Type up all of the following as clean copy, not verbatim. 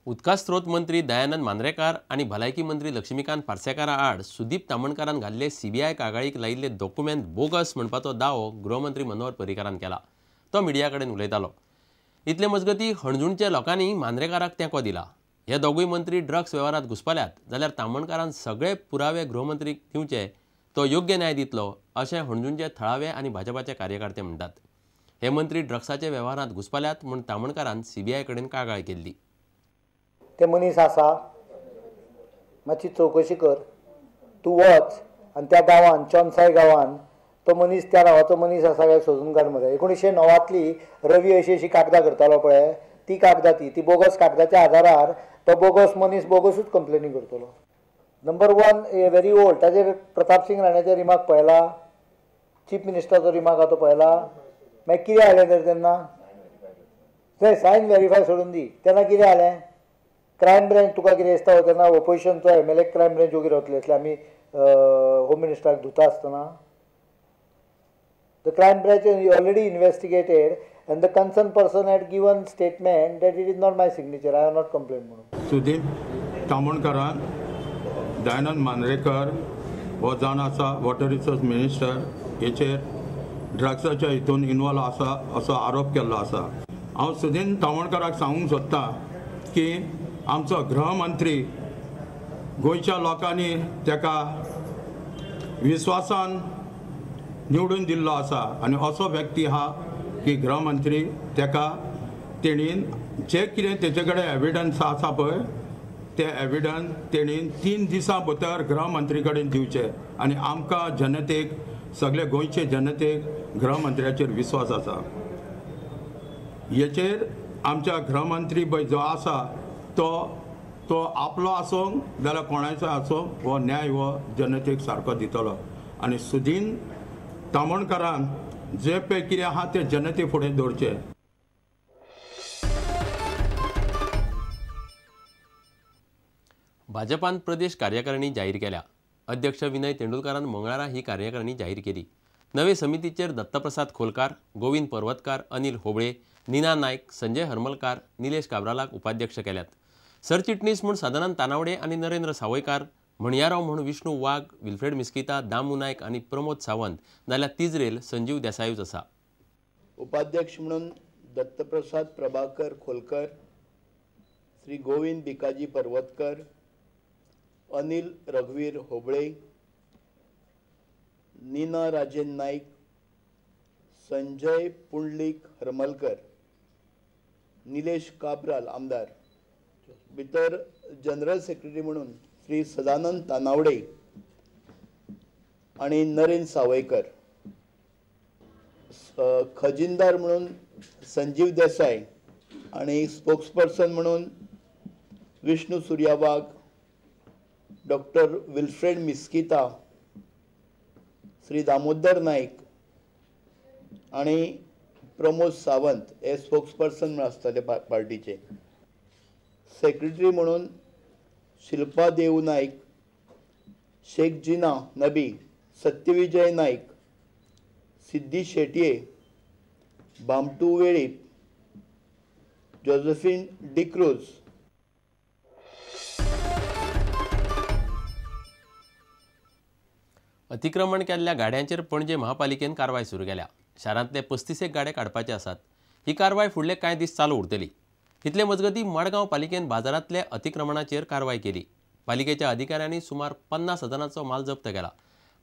उदका स्त्रोत मंत्री दयानंद मांद्रेकार आणि भलायकी मंत्री लक्ष्मीकांत पार्सेकारा आड सुदीप तामणकारान घाल्ले सीबीआय कागाळीक लायिल्ले डॉक्युमेंट बोगस म्हणपाचो दावो गृहमंत्री मनोहर पर्रीकारान केला। तो मिडिया कडेन उलयतालो। इतले मजगती हणजूणच्या लोकांनी मांद्रेकाराक तेंको दिला। हे दोगूय मंत्री ड्रग्स वेव्हारात घुसपल्यात जाल्यार तामणकारान सगळे पुरावे गृहमंत्रीक दिवचे, तो योग्य न्याय दितलो अशें हणजूणचे थळावे आनी भाजपाचे कार्यकर्ते म्हणटात। हे मंत्री ड्रग्साच्या वेव्हारात घुसपल्यात म्हूण तामणकारान सीबीआय कडेन कागाळ केल्ली। ते मनीस आसा, मातशी चवकशी कर, तूं वच आनी त्या गांवान चोनसाय गांवान तो मनीस त्या नांवाचो मनीस आसा काय सोदून काड मरे। 1909 रवी अशी कागदां करतालो पळय, ती कागदां ती बोगस कागदाच्या आधारार तो बोगस मनीस बोगसूच कंप्लेनी करतलो। नंबर 1 व्हेरी ओल्ड, ताजेर प्रताप सिंग राणाचे रिमार्क पळयला, चीफ मिनिस्टराचो रिमार्क आहा तो पळयला। मागीर कितें जालें तर तेन्ना थंय सायन व्हेरीफाय सोडून दी, तेन्ना कितें जालें? क्रायम ब्रांच तुका कितें दिसता तेन्ना ऑपोजिशनचो MLA क्रायम ब्रांच वगैरे वतले असले आमी होम मिनिस्टराक धुता आसतना। The crime branch already investigated and the concerned person had given statement that it is not my signature, I have not complained म्हणून। सुदीप तामणकारान दयानंद मांद्रेकर हो जावन आसा वॉटर रिसोर्स मिनिस्टर, हेचेर ड्रग्साच्या हितून इन्वॉल्व आसा असो आरोप केल्लो आसा। हांव सुदीप तामणकाराक सांगूंक सोदतां की आमचो गृहमंत्री गोंयच्या लोकांनी तेका विश्वासान निवडून दिल्लो आसा आनी असो व्यक्ती हा की गृहमंत्री तेका तेणीन जे कितें तेजे कडेन एविडन्स आसा पळय ते एविडन्स तेणीन 3 दिसां भितर गृहमंत्री कडेन दिवचे आनी आमकां जनतेक, सगळे गोंयचे जनतेक गृहमंत्र्याचेर विश्वास आसा। हेचेर आमच्या गृहमंत्री पळय जो आसा तो आपलो आसूं जाल्यार कोणाचो आसूं हो न्याय हो जनतेक सारको दितलो आनी सुदीन तामणकारान जे पळय कितें आहा ते जनते फुडें दवरचे। भाजपान प्रदेश कार्यकारिणी जाहीर केल्या। अध्यक्ष विनय तेंडुलकरान मंगळारा ही कार्यकारिणी जाहीर केली। नवे समितीचेर दत्तप्रसाद खोलकार, गोविंद पर्वतकार, अनिल होबळे, नीना नायक, संजय हरमलकार, निलेश काब्रालाक उपाध्यक्ष केल्यात। सरचिटणीस म्हूण सदानंद तानावडे आनी नरेंद्र सावयकार, म्हणयाराव म्हूण विष्णू वाघ, विल्फ्रेड मिस्किता, दामू नायक आनी प्रमोद सावंत, जाल्यार तिजरेल संजीव देसायूच आसा। उपाध्यक्ष म्हणून दत्तप्रसाद प्रभाकर खोलकर, श्री गोविंद भिकाजी पर्वतकर, अनिल रघुवीर होबळे, नीना राजेन नाईक, संजय पुंडलिक हरमलकर, निलेश काब्राल आमदार। भितर जनरल सेक्रेटरी म्हणून श्री सदानंद तानावडे आणि नरेंद्र सावयकर, खजिनदार म्हणून संजीव देसाई आणि स्पोक्सपर्सन म्हणून विष्णू सूर्यावाघ, डॉक्टर विल्फ्रेड मिस्किता, श्री दामोदर नाईक आणि प्रमोद सावंत हे स्पोक्सपर्सन म्हणून आसतले पार्टीचे। सेक्रेटरी म्हणून शिल्पा देव नाईक, शेख जिना नबी, सत्यविजय नाईक, सिद्धी शेटये, बामटू वेळीप, जोसेफिन डिक्रूज। अतिक्रमण केल्ल्या गाड्यांचेर पणजे महापालिकेन कारवाय सुरू केल्या। शारांतले 35 गाडे काडपाचे आसात। ही कारवाय फुडले कांय दीस चालू उरतली। इतले मजगती मडगांव पालिकेन बाजारांतल्या अतिक्रमणाचेर कारवाय केली। पालिकेच्या अधिकाऱ्यांनी सुमार 50 हजारांचो माल जप्त केला।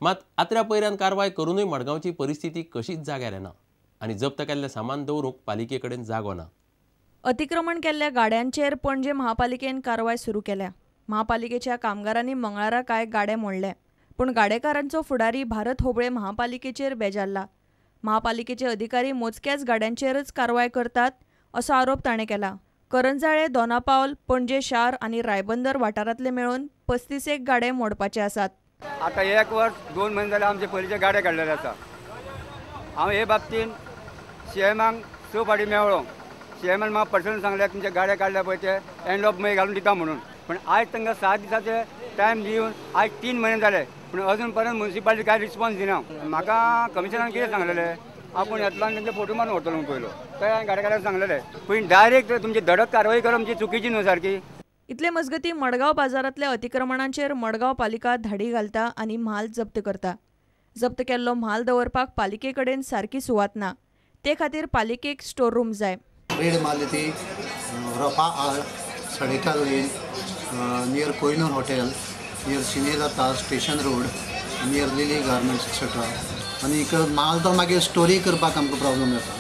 मात आत्र्या पयऱ्यान कारवाय करूनय मडगांवची परिस्थिती कशीच जाग्यार येना आनी जप्त केल्लें सामान दवरूंक पालिके कडेन जागो ना। अतिक्रमण केल्ल्या गाड्यांचेर पणजे महापालिकेन कारवाय सुरू केल्या। महापालिकेच्या कामगारांनी मंगळारा कांय गाडे मोडले, पूण गाडेकारांचो फुडारी भारत होबळे महापालिकेचेर बेजारला। महापालिकेचे अधिकारी मोजक्याच गाड्यांचेरच कारवाय करतात असो आरोप ताणें केला। करंजाळे, दोनापावल, पणजे शार आनी रायबंदर वाठारांतले मेळून 35 गाडे मोडपाचे आसात। आता 1 वर्स 2 महिने जाले आमचे पयलींचे गाडे काडलेले आसा। हांव हे बाबतीन सीएमाक 6 फावटी मेळ्ळो। सीएमान म्हाका पर्सनल सांगले तुमचे गाडे काडले पळय ते एंड ऑफ मे घालून दिता म्हणून, पण आयज तांकां 7 दिसाचे टायम दिवन आयज 3 महिने जाले, पूण अजून पर्यंत म्युनिसिपालिटी कांय रिस्पॉन्स दिना। म्हाका कमिशनरान कितें सांगलेलें आपण येतलो आनी तेंचे फोटो मारून व्हरतलो पयलो थंय हांवें गाडेकारांक सांगलेलें पूण डायरेक्ट तुमची धडक कारवाई करप म्हणजे चुकीची न्हू सारकी. इतले मजगतीं मडगांव बाजारांतल्या अतिक्रमणांचेर मडगांव पालिका धाडी घालता आनी म्हाल जप्त करता. जप्त केल्लो म्हाल दवरपाक पालिके कडेन सारकी सुवात ना, ते खातीर पालिकेक स्टोर रूम जाय. रेड मारली ती रोपा आड Sadekar lane near Kohinoor hotel near Cinelata station road near Lily garments etcetera आनी माल तो मागीर स्टोरी करपाक आमकां प्रॉब्लम येता.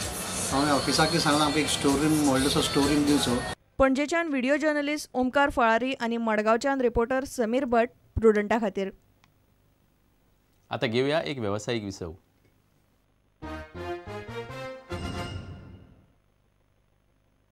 हांवें ऑफिसाक सांगलां आमकां एक स्टोर रूम व्हडलोसो स्टोर रूम दिवचो. पणजेच्यान व्हिडिओ जर्नलिस्ट ओमकार फळारी आनी मडगांवच्यान रिपोर्टर समीर भट प्रुडंटा खातीर. आता घेऊया एक व्यावसायिक विसव.